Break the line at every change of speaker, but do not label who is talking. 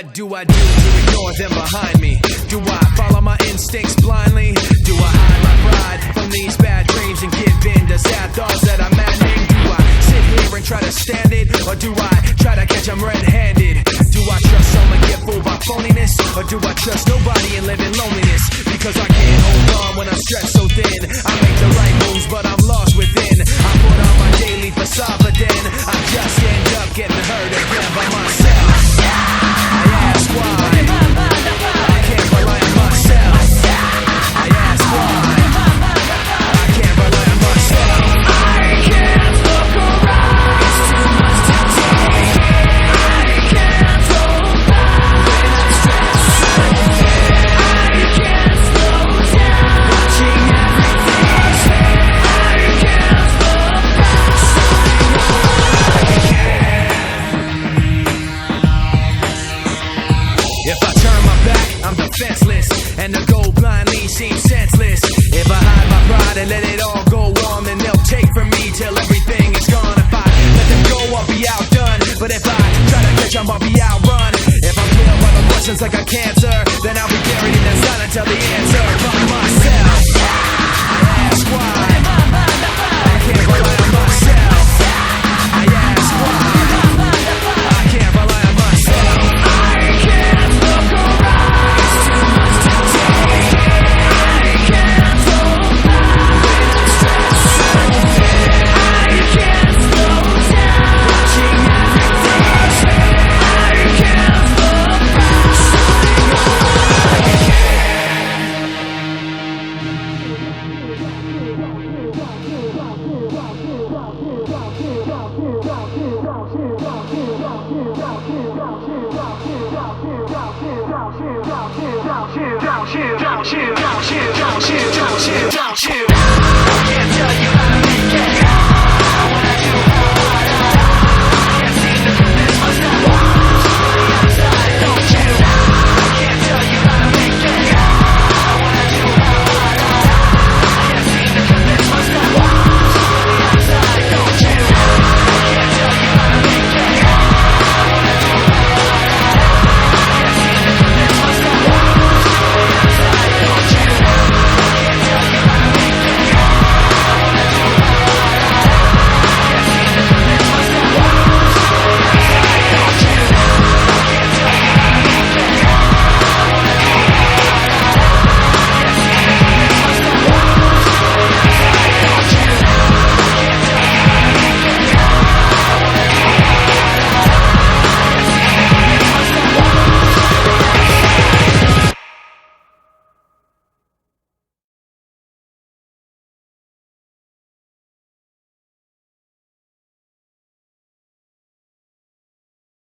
What do I do to ignore them behind me? Do I follow my instincts blindly? Do I hide my pride from these bad dreams and give in to sad thoughts that I'm maddening? Do I sit here and try to stand it? Or do I try to catch them red-handed? Do I trust someone, get fooled by phoniness? Or do I trust nobody and live in loneliness? Because I can't hold on when I'm stretched so thin. I make the right moves but I'm lost within. I put on my daily facade but then I just end up getting hurt again by myself. I ask why I can't rely on myself. I ask why I can't rely on myself. I can't look around, it's too much to take. I can't hold back when I'm stressed so thin. I can't slow down, watching everything spin. I can't look back, so I can't. If I turn my back, I'm defenseless, and to go blindly seems senseless. If I hide my pride and let it all go on, then they'll take from me till everything is gone. If I let them go, I'll be outdone. But if I try to catch 'em, I'll be outrun. If I'm killed by the questions like a cancer, then I'll be buried in the sun until the answer by myself. I ask why I can't rely on myself. I ask why I can't rely on myself. I can't look around, it's too much to take. I can't hold back when I'm stressed so thin. I can't slow down, watching everything spin. I can't look back, so I can't. Chill.